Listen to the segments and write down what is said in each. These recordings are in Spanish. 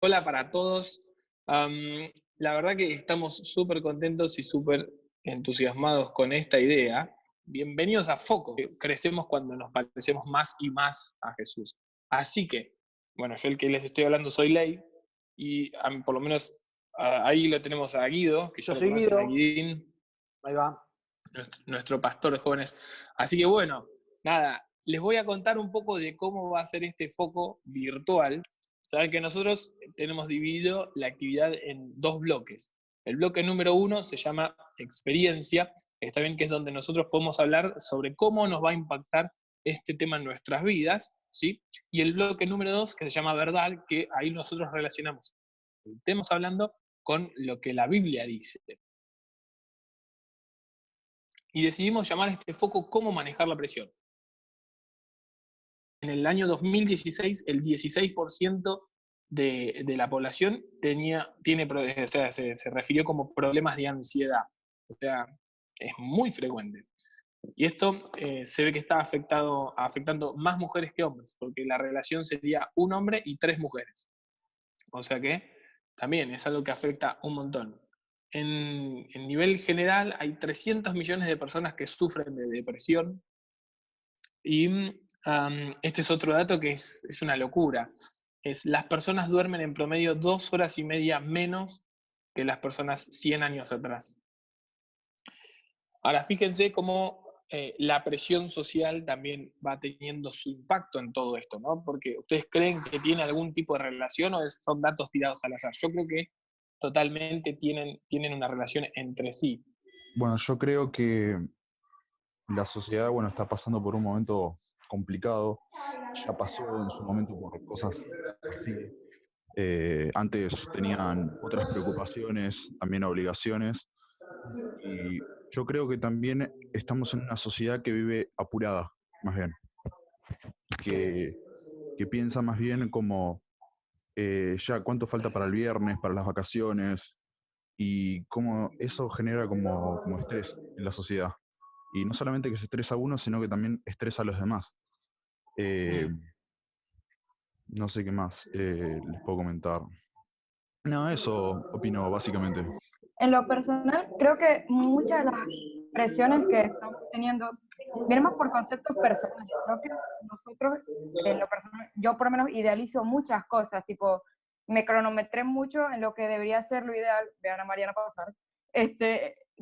Hola para todos. La verdad que estamos súper contentos y súper entusiasmados con esta idea. Bienvenidos a Foco. Crecemos cuando nos parecemos más y más a Jesús. Así que, bueno, yo el que les estoy hablando soy Ley, y por lo menos ahí lo tenemos a Guido, que ya Yo lo soy conocen, a Guido, Guidín, ahí va. nuestro pastor de jóvenes. Así que bueno, nada, les voy a contar un poco de cómo va a ser este foco virtual. Saben que nosotros tenemos dividido la actividad en dos bloques. El bloque número 1 se llama experiencia, está bien que es donde nosotros podemos hablar sobre cómo nos va a impactar este tema en nuestras vidas, ¿sí? Y el bloque número 2 que se llama verdad, que ahí nosotros relacionamos el tema hablando con lo que la Biblia dice. Y decidimos llamar a este foco cómo manejar la presión. En el año 2016, el 16% de la población o sea, se refirió como problemas de ansiedad. O sea, es muy frecuente. Y esto se ve que está afectando más mujeres que hombres, porque la relación sería un hombre y 3 mujeres. O sea que también es algo que afecta un montón. En nivel general hay 300 millones de personas que sufren de depresión. Y este es otro dato que es una locura. Las personas duermen en promedio 2 horas y media menos que las personas 100 años atrás. Ahora, fíjense cómo la presión social también va teniendo su impacto en todo esto, ¿no? Porque ustedes creen que tiene algún tipo de relación o son datos tirados al azar. Yo creo que totalmente tienen una relación entre sí. Bueno, yo creo que la sociedad, bueno, está pasando por un momento complicado. Ya pasó en su momento por cosas así. Antes tenían otras preocupaciones, también obligaciones. Y yo creo que también estamos en una sociedad que vive apurada, más bien. Que, que piensa más bien como ya cuánto falta para el viernes, para las vacaciones. Y cómo eso genera como estrés en la sociedad. Y no solamente que se estresa a uno, sino que también estresa a los demás. Eh, Mm. no sé qué más les puedo comentar. No, eso opino básicamente. En lo personal, creo que muchas de las presiones que estamos teniendo vienen más por conceptos personales. Creo que nosotros, en lo personal, yo por lo menos idealizo muchas cosas, tipo, me cronometré mucho en lo que debería ser lo ideal, vean a Mariana pasar,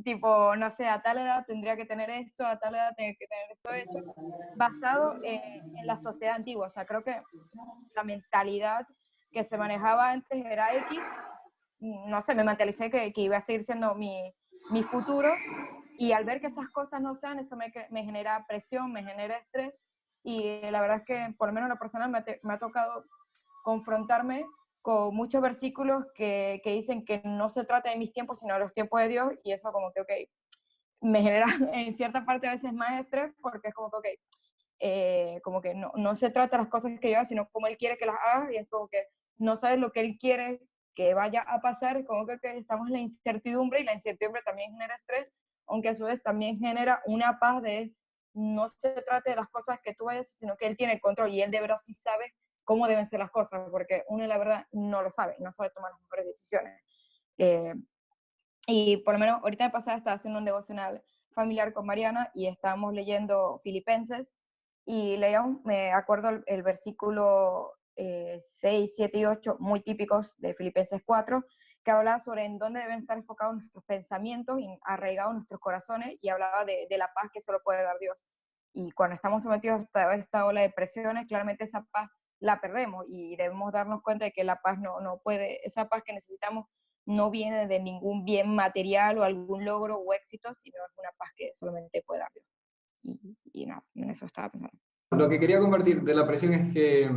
tipo, no sé, a tal edad tendría que tener esto, a tal edad tengo que tener esto hecho, basado en la sociedad antigua. O sea, creo que la mentalidad que se manejaba antes era X, no sé, me mentalicé que iba a seguir siendo mi futuro, y al ver que esas cosas no sean, eso me genera presión, me genera estrés, y la verdad es que por lo menos en lo personal me ha tocado confrontarme con muchos versículos que dicen que no se trata de mis tiempos, sino de los tiempos de Dios, y eso como que, ok, me genera en cierta parte a veces más estrés, porque es como que, ok, como que no se trata de las cosas que yo hago, sino como Él quiere que las haga, y es como que no sabes lo que Él quiere que vaya a pasar, es como que estamos en la incertidumbre, y la incertidumbre también genera estrés, aunque a su vez también genera una paz de no se trata de las cosas que tú vayas, sino que Él tiene el control, y Él de verdad sí sabe cómo deben ser las cosas, porque uno la verdad no lo sabe, no sabe tomar las mejores decisiones. Eh, y por lo menos ahorita de pasada estaba haciendo un devocional familiar con Mariana y estábamos leyendo Filipenses, y leíamos, me acuerdo el versículo 6, 7 y 8, muy típicos de Filipenses 4, que hablaba sobre en dónde deben estar enfocados nuestros pensamientos y arraigados nuestros corazones, y hablaba de la paz que solo puede dar Dios. Y cuando estamos sometidos a esta ola de presiones, claramente esa paz la perdemos, y debemos darnos cuenta de que la paz no puede, esa paz que necesitamos no viene de ningún bien material o algún logro o éxito, sino es una paz que solamente puede dar Dios. Y nada, en eso estaba pensando. Lo que quería compartir de la presión es que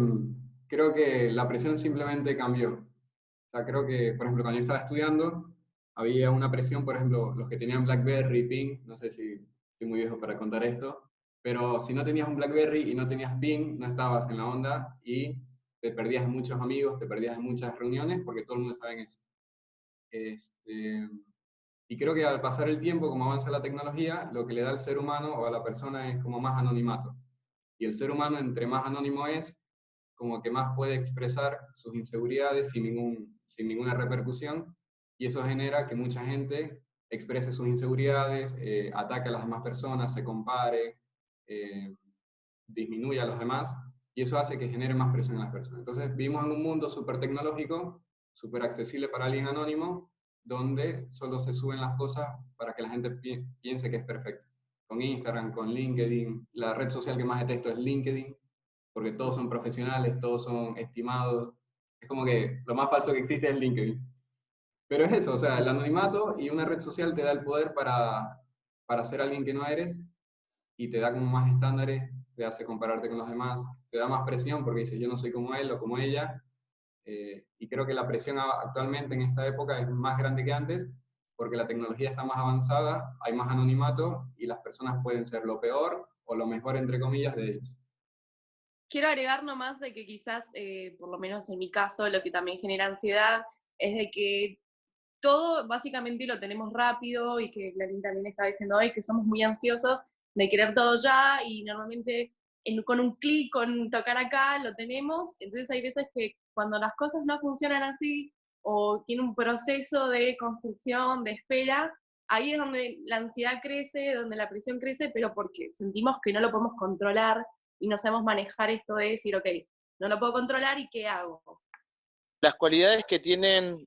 creo que la presión simplemente cambió. O sea, creo que, por ejemplo, cuando yo estaba estudiando, había una presión, por ejemplo, los que tenían BlackBerry, Ping, no sé si estoy muy viejo para contar esto, pero si no tenías un BlackBerry y no tenías Ping, no estabas en la onda y te perdías de muchos amigos, te perdías de muchas reuniones, porque todo el mundo estaba en eso. Y creo que al pasar el tiempo, como avanza la tecnología, lo que le da al ser humano o a la persona es como más anonimato. Y el ser humano, entre más anónimo es, como que más puede expresar sus inseguridades sin ninguna repercusión, y eso genera que mucha gente exprese sus inseguridades, ataque a las demás personas, se compare, disminuya a los demás, y eso hace que genere más presión en las personas. Entonces vivimos en un mundo súper tecnológico, súper accesible para alguien anónimo, donde solo se suben las cosas para que la gente piense que es perfecto. Con Instagram, con LinkedIn, la red social que más detesto es LinkedIn, porque todos son profesionales, todos son estimados. Es como que lo más falso que existe es LinkedIn. Pero es eso, o sea, el anonimato y una red social te da el poder para ser alguien que no eres, y te da como más estándares, te hace compararte con los demás, te da más presión porque dices, yo no soy como él o como ella, y creo que la presión actualmente en esta época es más grande que antes, porque la tecnología está más avanzada, hay más anonimato, y las personas pueden ser lo peor o lo mejor, entre comillas, de ellos. Quiero agregar nomás de que quizás, por lo menos en mi caso, lo que también genera ansiedad es de que todo básicamente lo tenemos rápido, y que Clarín también está diciendo hoy que somos muy ansiosos de querer todo ya, y normalmente con un clic, con tocar acá, lo tenemos. Entonces hay veces que cuando las cosas no funcionan así, o tiene un proceso de construcción, de espera, ahí es donde la ansiedad crece, donde la presión crece, pero porque sentimos que no lo podemos controlar y no sabemos manejar esto de decir, ok, no lo puedo controlar, ¿y qué hago? Las cualidades que tienen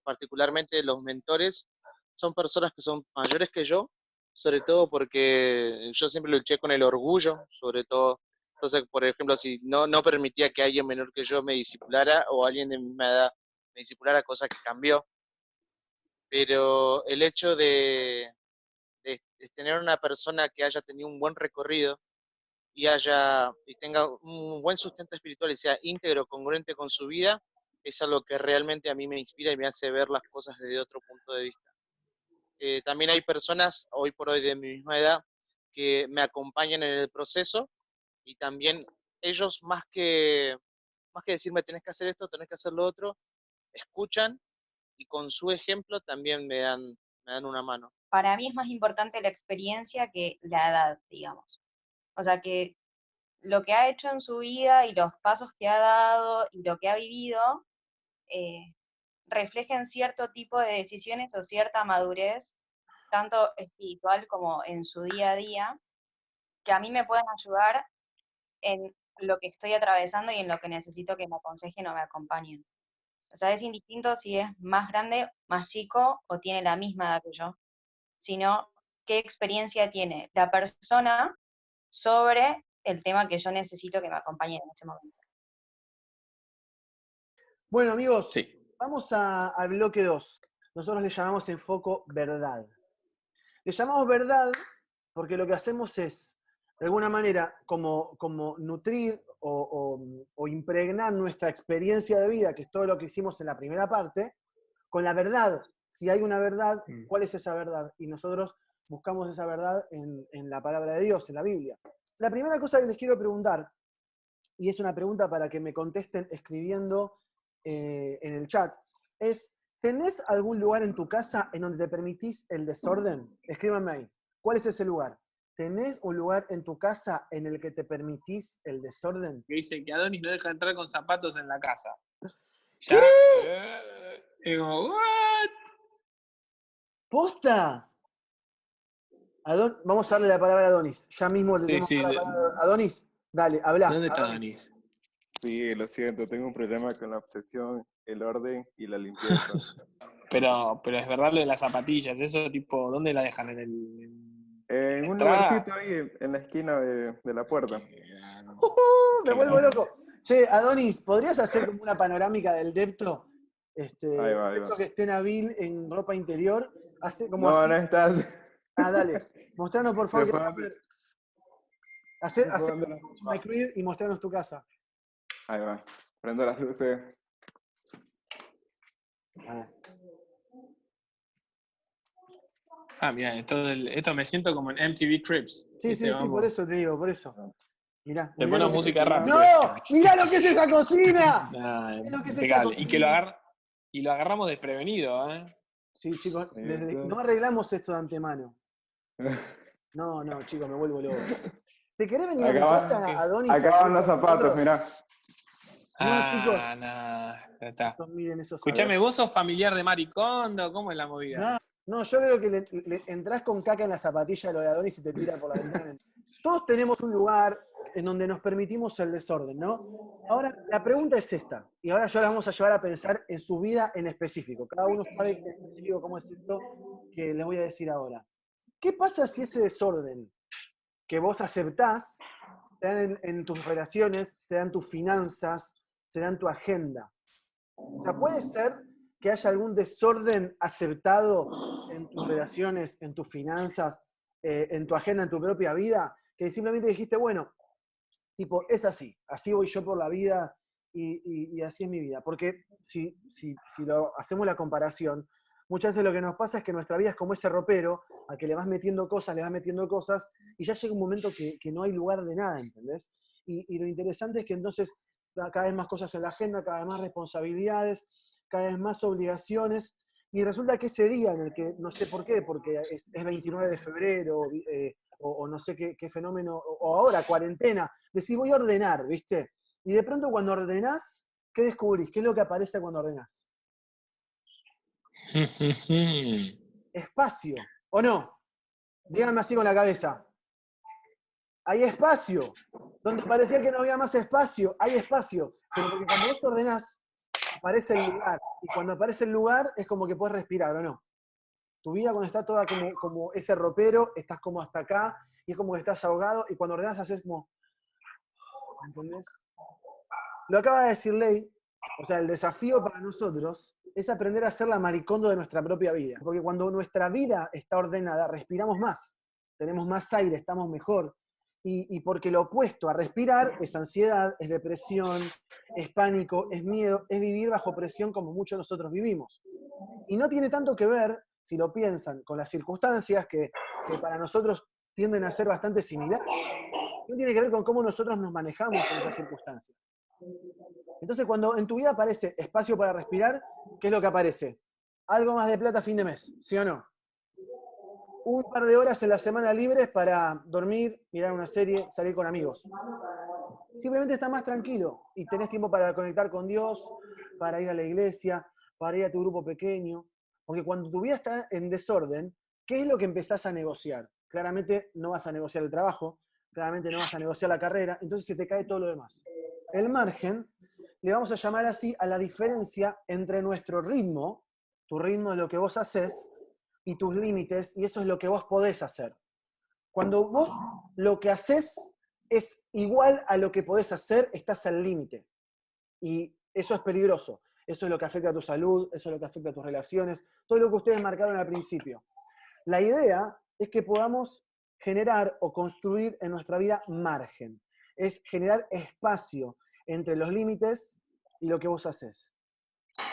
particularmente los mentores son personas que son mayores que yo, sobre todo porque yo siempre luché con el orgullo, sobre todo. Entonces, por ejemplo, si no permitía que alguien menor que yo me discipulara, o alguien de mi misma edad me discipulara, cosa que cambió. Pero el hecho de tener una persona que haya tenido un buen recorrido y tenga un buen sustento espiritual y sea íntegro, congruente con su vida, es algo que realmente a mí me inspira y me hace ver las cosas desde otro punto de vista. También hay personas, hoy por hoy de mi misma edad, que me acompañan en el proceso, y también ellos, más que decirme tenés que hacer esto, tenés que hacer lo otro, escuchan, y con su ejemplo también me dan una mano. Para mí es más importante la experiencia que la edad, digamos. O sea, que lo que ha hecho en su vida y los pasos que ha dado y lo que ha vivido reflejen cierto tipo de decisiones o cierta madurez, tanto espiritual como en su día a día, que a mí me pueden ayudar en lo que estoy atravesando y en lo que necesito que me aconsejen o me acompañen. O sea, es indistinto si es más grande, más chico o tiene la misma edad que yo, sino qué experiencia tiene la persona sobre el tema que yo necesito que me acompañe en ese momento. Bueno, amigos, Sí. vamos al bloque 2. Nosotros le llamamos enfoco verdad. Le llamamos verdad porque lo que hacemos es, de alguna manera, como nutrir o impregnar nuestra experiencia de vida, que es todo lo que hicimos en la primera parte, con la verdad. Si hay una verdad, ¿cuál es esa verdad? Y nosotros buscamos esa verdad en la palabra de Dios, en la Biblia. La primera cosa que les quiero preguntar, y es una pregunta para que me contesten escribiendo en el chat, es, ¿tenés algún lugar en tu casa en donde te permitís el desorden? Escríbanme ahí. ¿Cuál es ese lugar? ¿Tenés un lugar en tu casa en el que te permitís el desorden? Que dice que Adonis no deja entrar con zapatos en la casa. ¿Qué? Digo, ¿what? ¿Posta? Vamos a darle la palabra a Adonis. Ya mismo le tenemos la palabra a Adonis. Dale, habla. ¿Dónde está Adonis? Sí, lo siento, tengo un problema con la obsesión, el orden y la limpieza. Pero es verdad lo de las zapatillas, eso tipo, ¿dónde la dejan? En un lugarcito ahí, en la esquina de la puerta. Me vuelvo loco. Che, Adonis, ¿podrías hacer como una panorámica del Depto? Ahí va. Depto que esté Nabil en ropa interior. Hace como No, así. no estás. Dale. Mostranos, por favor, Hacé la... My Career y mostranos tu casa. Ahí va. Prendo las luces. Mira, esto me siento como en MTV Cribs. Sí, por eso te digo, por eso. Mirá. Te pones música rápida. ¡No! ¡Mirá lo que es esa cocina! Y lo agarramos desprevenido, ¿eh? Sí, chicos, no arreglamos esto de antemano. No, chicos, me vuelvo loco. ¿Te querés venir a mi Acá casa, Ok. Adonis? Acá a van vivir los con zapatos, nosotros? mirá. No, chicos. Ya está. Miren esos Escuchame, ¿vos sos familiar de Maricondo? ¿Cómo es la movida? No, yo creo que le entrás con caca en la zapatilla de lo de Adonis y te tiran por la ventana. Todos tenemos un lugar en donde nos permitimos el desorden, ¿no? Ahora, la pregunta es esta, y ahora ya la vamos a llevar a pensar en su vida en específico. Cada uno sabe en específico cómo es esto que les voy a decir ahora. ¿Qué pasa si ese desorden que vos aceptás se dan en tus relaciones, se dan tus finanzas, se dan tu agenda? O sea, puede ser que haya algún desorden aceptado en tus relaciones, en tus finanzas, en tu agenda, en tu propia vida, que simplemente dijiste, bueno, tipo, es así voy yo por la vida y así es mi vida. Porque si lo hacemos la comparación, muchas veces lo que nos pasa es que nuestra vida es como ese ropero al que le vas metiendo cosas, y ya llega un momento que no hay lugar de nada, ¿entendés? Y lo interesante es que entonces cada vez más cosas en la agenda, cada vez más responsabilidades, cada vez más obligaciones, y resulta que ese día en el que, no sé por qué, porque es 29 de febrero, o no sé qué fenómeno, o ahora cuarentena, decís voy a ordenar, ¿viste? Y de pronto cuando ordenás, ¿qué descubrís? ¿Qué es lo que aparece cuando ordenás? Espacio, ¿o no? Díganme así con la cabeza. Hay espacio. Donde parecía que no había más espacio, hay espacio. Pero porque cuando vos ordenás, aparece el lugar. Y cuando aparece el lugar, es como que puedes respirar, ¿o no? Tu vida cuando está toda como ese ropero, estás como hasta acá, y es como que estás ahogado, y cuando ordenás haces como... ¿Entendés? Lo acaba de decir Ley, o sea, el desafío para nosotros es aprender a ser la Maricondo de nuestra propia vida. Porque cuando nuestra vida está ordenada, respiramos más, tenemos más aire, estamos mejor. Y porque lo opuesto a respirar es ansiedad, es depresión, es pánico, es miedo, es vivir bajo presión como muchos de nosotros vivimos. Y no tiene tanto que ver, si lo piensan, con las circunstancias que para nosotros tienden a ser bastante similares. No tiene que ver con cómo nosotros nos manejamos en esas circunstancias. Entonces, cuando en tu vida aparece espacio para respirar, ¿qué es lo que aparece? Algo más de plata a fin de mes, ¿sí o no? Un par de horas en la semana libres para dormir, mirar una serie, salir con amigos. Simplemente estás más tranquilo y tenés tiempo para conectar con Dios, para ir a la iglesia, para ir a tu grupo pequeño. Porque cuando tu vida está en desorden, ¿qué es lo que empezás a negociar? Claramente no vas a negociar el trabajo, claramente no vas a negociar la carrera, entonces se te cae todo lo demás. El margen, le vamos a llamar así a la diferencia entre nuestro ritmo, tu ritmo es lo que vos haces, y tus límites, y eso es lo que vos podés hacer. Cuando vos lo que haces es igual a lo que podés hacer, estás al límite. Y eso es peligroso. Eso es lo que afecta a tu salud, eso es lo que afecta a tus relaciones, todo lo que ustedes marcaron al principio. La idea es que podamos generar o construir en nuestra vida margen. Es generar espacio entre los límites y lo que vos haces.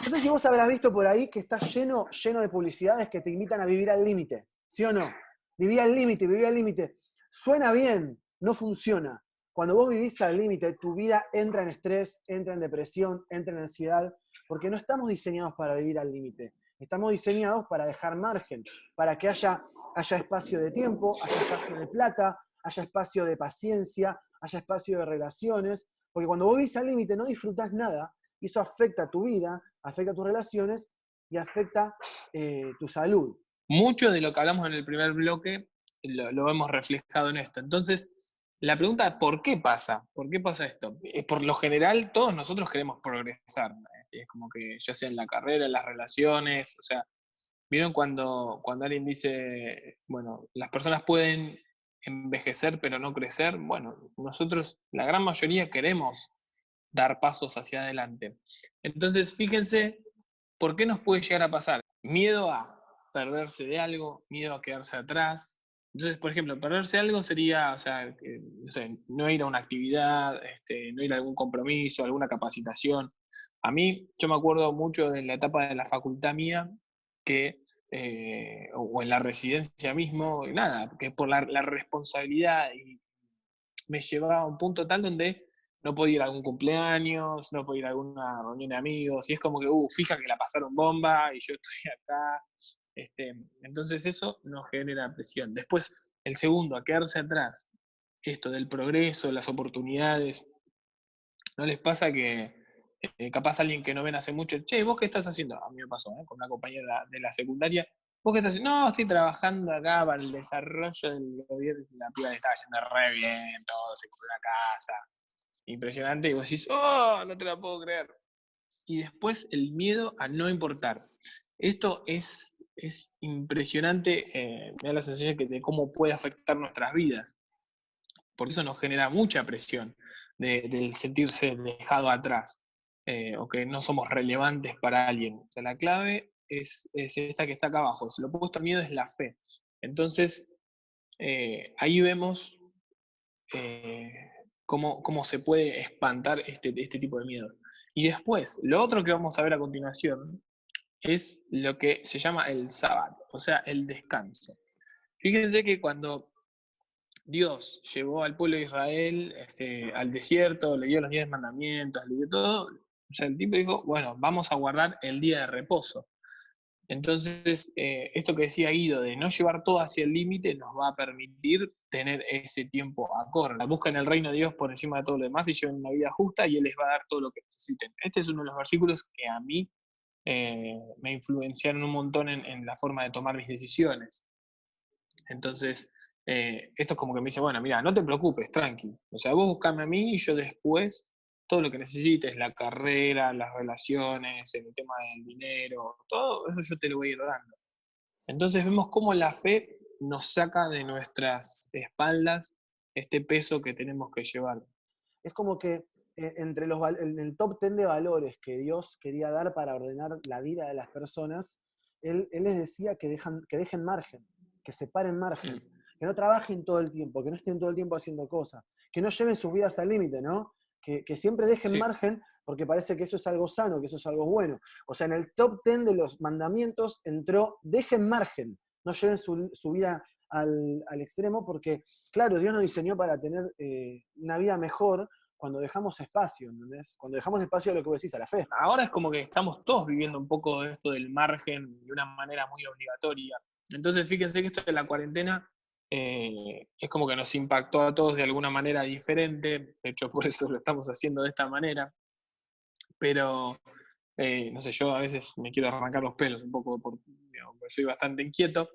No sé si vos habrás visto por ahí que está lleno de publicidades que te invitan a vivir al límite. ¿Sí o no? Vivir al límite, vivir al límite. Suena bien, no funciona. Cuando vos vivís al límite, tu vida entra en estrés, entra en depresión, entra en ansiedad, porque no estamos diseñados para vivir al límite. Estamos diseñados para dejar margen, para que haya espacio de tiempo, haya espacio de plata, haya espacio de paciencia, haya espacio de relaciones, porque cuando vos vivís al límite no disfrutás nada, y eso afecta a tu vida, afecta a tus relaciones y afecta tu salud. Mucho de lo que hablamos en el primer bloque lo hemos reflejado en esto. Entonces, la pregunta, ¿por qué pasa? ¿Por qué pasa esto? Por lo general, todos nosotros queremos progresar. Es como que ya sea en la carrera, en las relaciones, o sea, ¿vieron cuando alguien dice, bueno, las personas pueden envejecer pero no crecer? Bueno, nosotros, la gran mayoría, queremos dar pasos hacia adelante. Entonces, fíjense, ¿por qué nos puede llegar a pasar? Miedo a perderse de algo, miedo a quedarse atrás. Entonces, por ejemplo, perderse algo sería, o sea, no sé, no ir a una actividad, no ir a algún compromiso, alguna capacitación. A mí, yo me acuerdo mucho en la etapa de la facultad mía, que, o en la residencia mismo, nada, que por la responsabilidad y me llevaba a un punto tal donde no podía ir a algún cumpleaños, no podía ir a alguna reunión de amigos, y es como que, fija que la pasaron bomba y yo estoy acá. Entonces eso nos genera presión. Después, el segundo, a quedarse atrás. esto del progreso, las oportunidades. ¿No les pasa que capaz alguien que no ven hace mucho, che, ¿vos qué estás haciendo? A mí me pasó, con una compañera de la secundaria. ¿Vos qué estás haciendo? No, estoy trabajando acá para el desarrollo del gobierno. La piba le estaba yendo re bien, todo, se compró una casa. Impresionante. Y vos decís, oh, no te la puedo creer. Y después el miedo a no importar. Esto es impresionante, me da la sensación de cómo puede afectar nuestras vidas. Por eso nos genera mucha presión del sentirse dejado atrás, o que no somos relevantes para alguien. O sea, la clave es esta que está acá abajo. Lo opuesto al miedo es la fe. Entonces, ahí vemos cómo se puede espantar este tipo de miedo. Y después, lo otro que vamos a ver a continuación es lo que se llama el sábado, o sea, el descanso. Fíjense que cuando Dios llevó al pueblo de Israel al desierto, le dio los 10 mandamientos, le dio todo, o sea, el tipo dijo, bueno, vamos a guardar el día de reposo. Entonces, esto que decía Guido, de no llevar todo hacia el límite, nos va a permitir tener ese tiempo acorde. Buscan el reino de Dios por encima de todo lo demás y lleven una vida justa y Él les va a dar todo lo que necesiten. Este es uno de los versículos que a mí me influenciaron un montón en la forma de tomar mis decisiones. Entonces, esto es como que me dice, bueno, mira, no te preocupes, tranqui. O sea, vos buscame a mí y yo después, todo lo que necesites, la carrera, las relaciones, el tema del dinero, todo eso yo te lo voy a ir dando. Entonces vemos cómo la fe nos saca de nuestras espaldas este peso que tenemos que llevar. Es como que en el top 10 de valores que Dios quería dar para ordenar la vida de las personas, Él les decía que dejen margen, que separen margen, que no trabajen todo el tiempo, que no estén todo el tiempo haciendo cosas, que no lleven sus vidas al límite, ¿no? Que siempre dejen margen, porque parece que eso es algo sano, que eso es algo bueno. O sea, en el top 10 de los mandamientos entró, dejen margen, no lleven su vida al extremo, porque, claro, Dios nos diseñó para tener una vida mejor cuando dejamos espacio, ¿entendés? Cuando dejamos espacio a lo que vos decís, a la fe. Ahora es como que estamos todos viviendo un poco de esto del margen de una manera muy obligatoria. Entonces, fíjense que esto de la cuarentena es como que nos impactó a todos de alguna manera diferente. De hecho, por eso lo estamos haciendo de esta manera. Pero, no sé, yo a veces me quiero arrancar los pelos un poco porque soy bastante inquieto.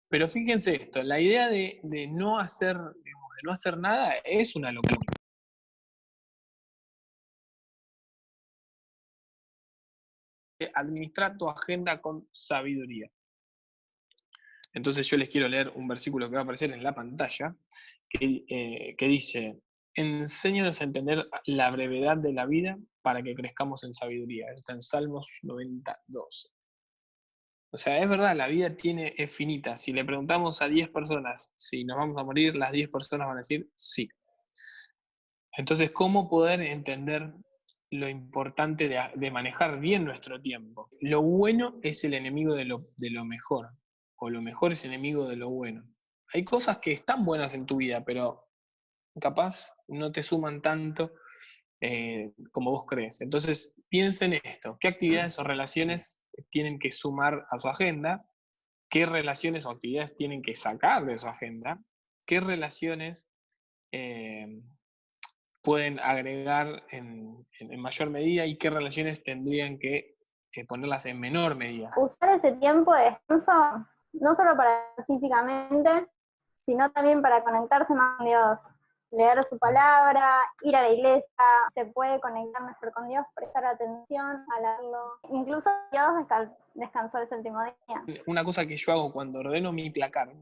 Pero fíjense esto, la idea de no hacer, de no hacer nada es una locura. Administrar tu agenda con sabiduría. Entonces yo les quiero leer un versículo que va a aparecer en la pantalla, que dice, enséñanos a entender la brevedad de la vida para que crezcamos en sabiduría. Eso está en Salmos 92. O sea, es verdad, la vida es finita. Si le preguntamos a 10 personas si nos vamos a morir, las 10 personas van a decir sí. Entonces, ¿cómo poder entender lo importante de manejar bien nuestro tiempo? Lo bueno es el enemigo de lo mejor, o lo mejor es enemigo de lo bueno. Hay cosas que están buenas en tu vida, pero capaz no te suman tanto como vos crees. Entonces, piensen en esto. ¿Qué actividades o relaciones tienen que sumar a su agenda? ¿Qué relaciones o actividades tienen que sacar de su agenda? ¿Qué relaciones pueden agregar en mayor medida y qué relaciones tendrían que ponerlas en menor medida? Usar ese tiempo de descanso no solo para físicamente, sino también para conectarse más con Dios. Leer su palabra, ir a la iglesia, se puede conectar mejor con Dios, prestar atención, hablarlo. Incluso Dios descansó el séptimo día. Una cosa que yo hago cuando ordeno mi placar,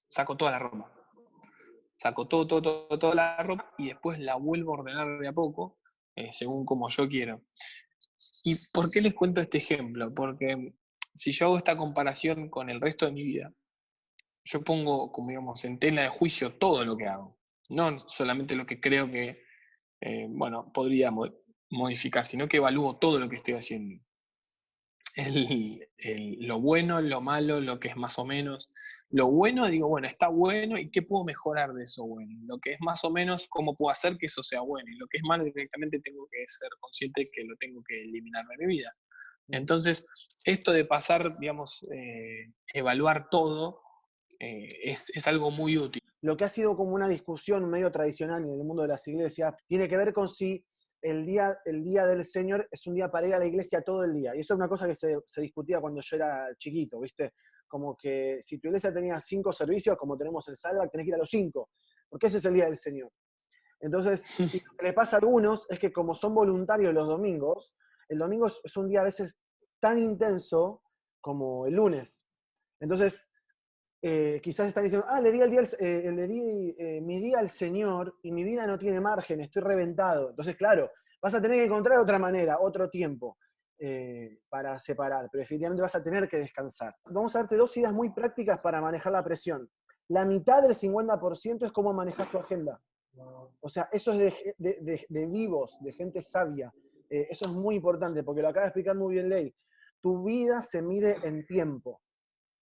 saco toda la ropa. Saco toda la ropa y después la vuelvo a ordenar de a poco, según como yo quiero. ¿Y por qué les cuento este ejemplo? Porque si yo hago esta comparación con el resto de mi vida, yo pongo, como digamos, en tela de juicio todo lo que hago. No solamente lo que creo que, podría modificar, sino que evalúo todo lo que estoy haciendo. Lo bueno, lo malo, lo que es más o menos. Lo bueno, digo, bueno, está bueno y qué puedo mejorar de eso bueno. Lo que es más o menos, cómo puedo hacer que eso sea bueno. Y lo que es malo, directamente tengo que ser consciente que lo tengo que eliminar de mi vida. Entonces, esto de pasar, digamos, evaluar todo, es algo muy útil. Lo que ha sido como una discusión medio tradicional en el mundo de las iglesias tiene que ver con si el día del Señor es un día para ir a la iglesia todo el día. Y eso es una cosa que se discutía cuando yo era chiquito, ¿viste? Como que si tu iglesia tenía 5 servicios, como tenemos en Salva, tenés que ir a los 5, porque ese es el día del Señor. Entonces, y lo que le pasa a algunos es que como son voluntarios los domingos, el domingo es un día a veces tan intenso como el lunes. Entonces, quizás están diciendo, le di mi día al Señor y mi vida no tiene margen, estoy reventado. Entonces, claro, vas a tener que encontrar otra manera, otro tiempo para separar, pero definitivamente vas a tener que descansar. Vamos a darte 2 ideas muy prácticas para manejar la presión. La mitad del 50% es cómo manejas tu agenda. O sea, eso es de vivos, de gente sabia. Eso es muy importante, porque lo acaba de explicar muy bien Ley. Tu vida se mide en tiempo.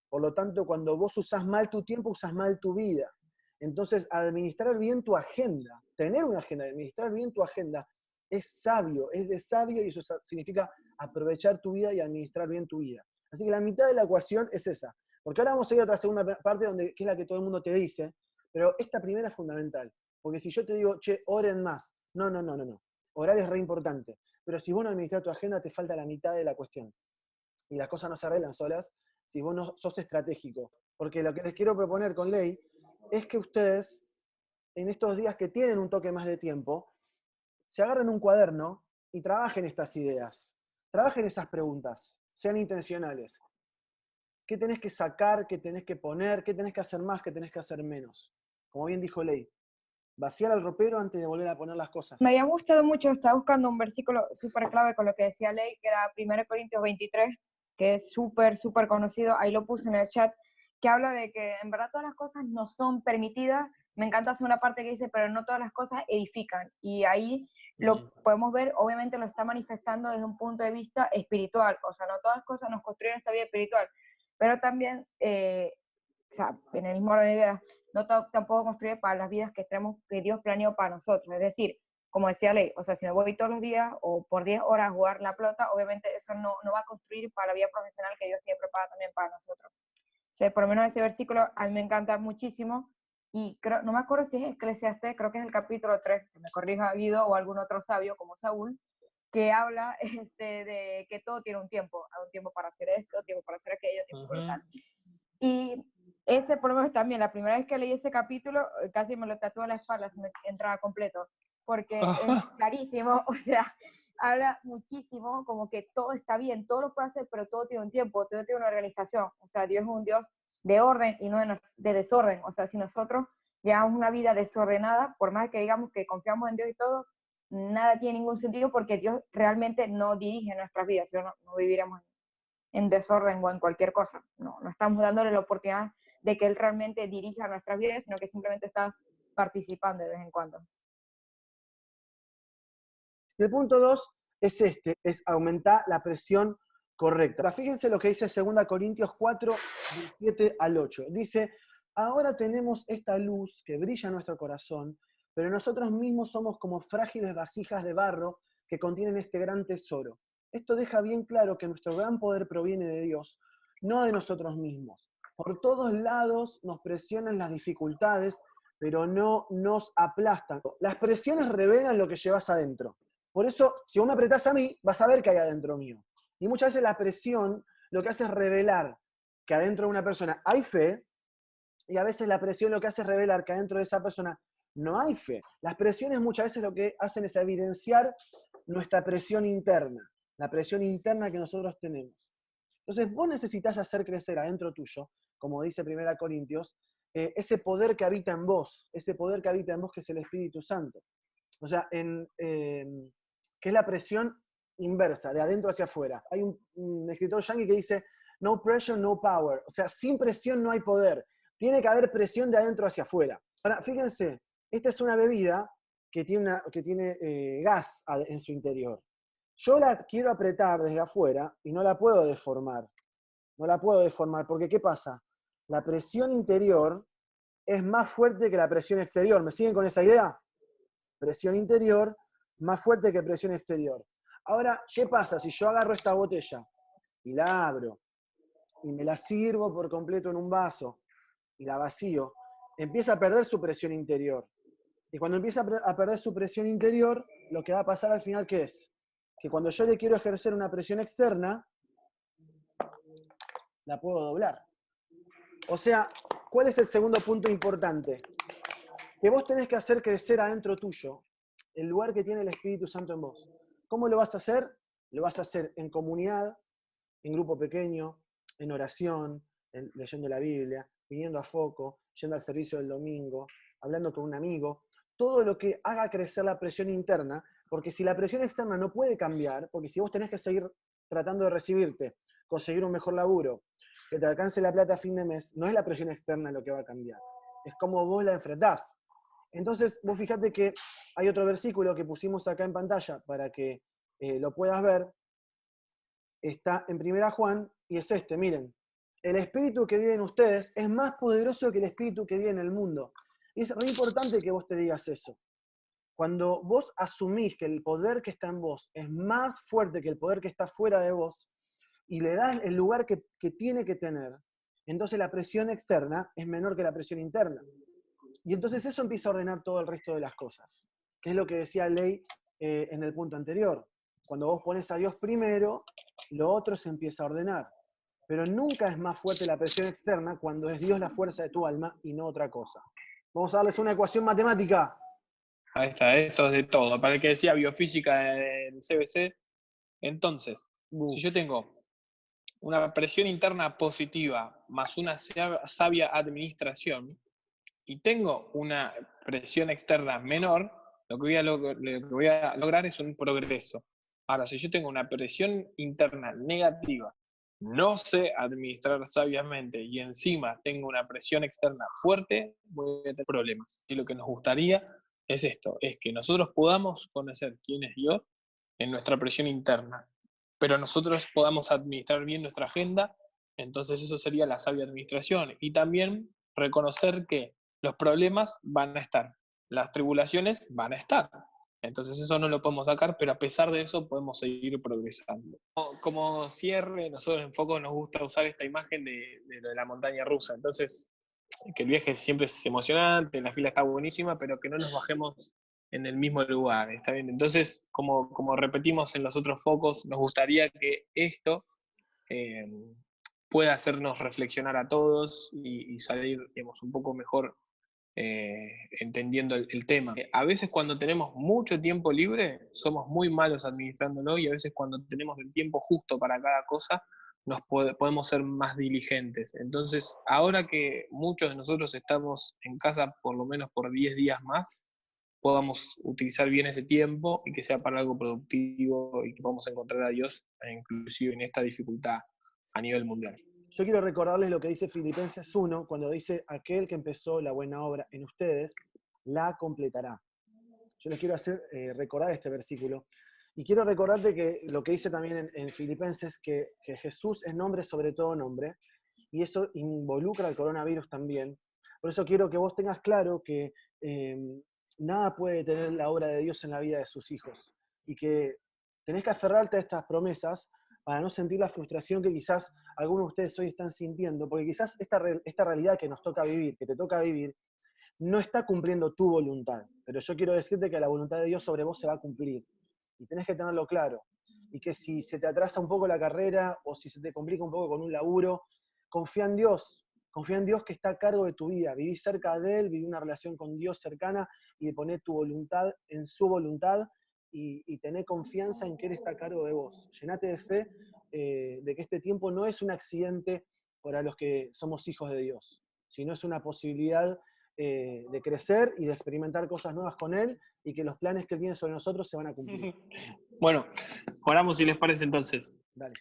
Por lo tanto, cuando vos usás mal tu tiempo, usás mal tu vida. Entonces, administrar bien tu agenda, tener una agenda, administrar bien tu agenda, es sabio, es de sabio, y eso significa aprovechar tu vida y administrar bien tu vida. Así que la mitad de la ecuación es esa. Porque ahora vamos a ir a otra segunda parte, que es la que todo el mundo te dice, pero esta primera es fundamental. Porque si yo te digo, che, oren más, no. Orar es re importante. Pero si vos no administras tu agenda, te falta la mitad de la cuestión. Y las cosas no se arreglan solas si vos no sos estratégico. Porque lo que les quiero proponer con Ley es que ustedes, en estos días que tienen un toque más de tiempo, se agarren un cuaderno y trabajen estas ideas. Trabajen esas preguntas. Sean intencionales. ¿Qué tenés que sacar? ¿Qué tenés que poner? ¿Qué tenés que hacer más? ¿Qué tenés que hacer menos? Como bien dijo Ley. Vaciar el ropero antes de volver a poner las cosas. Me había gustado mucho, estaba buscando un versículo súper clave con lo que decía Ley, que era 1 Corintios 23, que es súper conocido, ahí lo puse en el chat, que habla de que en verdad todas las cosas no son permitidas. Me encanta hacer una parte que dice, pero no todas las cosas edifican. Y ahí lo podemos ver, obviamente lo está manifestando desde un punto de vista espiritual. O sea, no todas las cosas nos construyen esta vida espiritual, pero también, o sea, en el mismo orden de ideas, no tampoco construye para las vidas que Dios planeó para nosotros. Es decir, como decía Ley, o sea, si me voy todos los días o por 10 horas a jugar la pelota, obviamente eso no va a construir para la vida profesional que Dios tiene preparada también para nosotros. O sea, por lo menos ese versículo a mí me encanta muchísimo, y creo, no me acuerdo si es Eclesiastés, creo que es el capítulo 3, que me corrija Guido o algún otro sabio como Saúl, que habla de que todo tiene un tiempo. Hay un tiempo para hacer esto, tiempo para hacer aquello, tiempo para tal. Y ese, por lo menos también, la primera vez que leí ese capítulo, casi me lo tatué en la espalda si me entraba completo, porque es clarísimo, o sea, habla muchísimo como que todo está bien, todo lo puede hacer, pero todo tiene un tiempo, todo tiene una organización. O sea, Dios es un Dios de orden y no de desorden. O sea, si nosotros llevamos una vida desordenada, por más que digamos que confiamos en Dios y todo, nada tiene ningún sentido, porque Dios realmente no dirige nuestras vidas, si no viviríamos en desorden o en cualquier cosa. No estamos dándole la oportunidad de que Él realmente dirija nuestras vidas, sino que simplemente está participando de vez en cuando. El punto 2 es es aumentar la presión correcta. Ahora, fíjense lo que dice 2 Corintios 4, del 7 al 8. Dice, ahora tenemos esta luz que brilla en nuestro corazón, pero nosotros mismos somos como frágiles vasijas de barro que contienen este gran tesoro. Esto deja bien claro que nuestro gran poder proviene de Dios, no de nosotros mismos. Por todos lados nos presionan las dificultades, pero no nos aplastan. Las presiones revelan lo que llevas adentro. Por eso, si vos me apretás a mí, vas a ver qué hay adentro mío. Y muchas veces la presión lo que hace es revelar que adentro de una persona hay fe, y a veces la presión lo que hace es revelar que adentro de esa persona no hay fe. Las presiones muchas veces lo que hacen es evidenciar nuestra presión interna, la presión interna que nosotros tenemos. Entonces vos necesitas hacer crecer adentro tuyo, como dice 1 Corintios, ese poder que habita en vos, ese poder que habita en vos que es el Espíritu Santo. O sea, que es la presión inversa, de adentro hacia afuera. Hay un escritor yankee que dice, no pressure, no power. O sea, sin presión no hay poder. Tiene que haber presión de adentro hacia afuera. Ahora, fíjense, esta es una bebida que tiene gas en su interior. Yo la quiero apretar desde afuera y no la puedo deformar. No la puedo deformar, porque ¿qué pasa? La presión interior es más fuerte que la presión exterior. ¿Me siguen con esa idea? Presión interior más fuerte que presión exterior. Ahora, ¿qué pasa si yo agarro esta botella y la abro y me la sirvo por completo en un vaso y la vacío, empieza a perder su presión interior. Y cuando empieza a perder su presión interior, lo que va a pasar al final, ¿qué es? Que cuando yo le quiero ejercer una presión externa, la puedo doblar. O sea, ¿cuál es el segundo punto importante? Que vos tenés que hacer crecer adentro tuyo el lugar que tiene el Espíritu Santo en vos. ¿Cómo lo vas a hacer? Lo vas a hacer en comunidad, en grupo pequeño, en oración, leyendo la Biblia, viniendo a foco, yendo al servicio del domingo, hablando con un amigo. Todo lo que haga crecer la presión interna, porque si la presión externa no puede cambiar, porque si vos tenés que seguir tratando de recibirte, conseguir un mejor laburo, que te alcance la plata a fin de mes, no es la presión externa lo que va a cambiar, es cómo vos la enfrentás. Entonces, vos fijate que hay otro versículo que pusimos acá en pantalla para que lo puedas ver, está en 1 Juan, y es este, miren, el espíritu que vive en ustedes es más poderoso que el espíritu que vive en el mundo. Y es muy importante que vos te digas eso. Cuando vos asumís que el poder que está en vos es más fuerte que el poder que está fuera de vos, y le das el lugar que tiene que tener, entonces la presión externa es menor que la presión interna. Y entonces eso empieza a ordenar todo el resto de las cosas, que es lo que decía Ley en el punto anterior. Cuando vos pones a Dios primero, lo otro se empieza a ordenar. Pero nunca es más fuerte la presión externa cuando es Dios la fuerza de tu alma y no otra cosa. Vamos a darles una ecuación matemática. Ahí está, esto es de todo. Para el que decía biofísica del CBC, entonces, si yo tengo una presión interna positiva más una sabia administración y tengo una presión externa menor, lo que voy a lograr es un progreso. Ahora, si yo tengo una presión interna negativa, no sé administrar sabiamente y encima tengo una presión externa fuerte, voy a tener problemas. Y lo que nos gustaría es esto, es que nosotros podamos conocer quién es Dios en nuestra presión interna, pero nosotros podamos administrar bien nuestra agenda, entonces eso sería la sabia administración. Y también reconocer que los problemas van a estar, las tribulaciones van a estar. Entonces eso no lo podemos sacar, pero a pesar de eso podemos seguir progresando. Como cierre, nosotros en Foco nos gusta usar esta imagen de la montaña rusa. Entonces, que el viaje siempre es emocionante, la fila está buenísima, pero que no nos bajemos en el mismo lugar, ¿está bien? Entonces, como repetimos en los otros focos, nos gustaría que esto pueda hacernos reflexionar a todos y salir, digamos, un poco mejor entendiendo el tema. A veces cuando tenemos mucho tiempo libre, somos muy malos administrándolo, y a veces cuando tenemos el tiempo justo para cada cosa, podemos ser más diligentes. Entonces, ahora que muchos de nosotros estamos en casa por lo menos por 10 días más, podamos utilizar bien ese tiempo y que sea para algo productivo y que podamos encontrar a Dios, inclusive en esta dificultad a nivel mundial. Yo quiero recordarles lo que dice Filipenses 1, cuando dice, aquel que empezó la buena obra en ustedes, la completará. Yo les quiero hacer recordar este versículo. Y quiero recordarte que lo que dice también en Filipenses, que Jesús es nombre sobre todo nombre, y eso involucra al coronavirus también. Por eso quiero que vos tengas claro que nada puede detener la obra de Dios en la vida de sus hijos, y que tenés que aferrarte a estas promesas para no sentir la frustración que quizás algunos de ustedes hoy están sintiendo, porque quizás esta realidad que nos toca vivir, que te toca vivir, no está cumpliendo tu voluntad. Pero yo quiero decirte que la voluntad de Dios sobre vos se va a cumplir. Y tenés que tenerlo claro. Y que si se te atrasa un poco la carrera o si se te complica un poco con un laburo, confía en Dios. Confía en Dios que está a cargo de tu vida. Viví cerca de Él, viví una relación con Dios cercana y poné tu voluntad en su voluntad y tené confianza en que Él está a cargo de vos. Llenate de fe de que este tiempo no es un accidente para los que somos hijos de Dios, sino es una posibilidad de crecer y de experimentar cosas nuevas con Él y que los planes que Él tiene sobre nosotros se van a cumplir. Bueno, oramos si les parece entonces. Dale.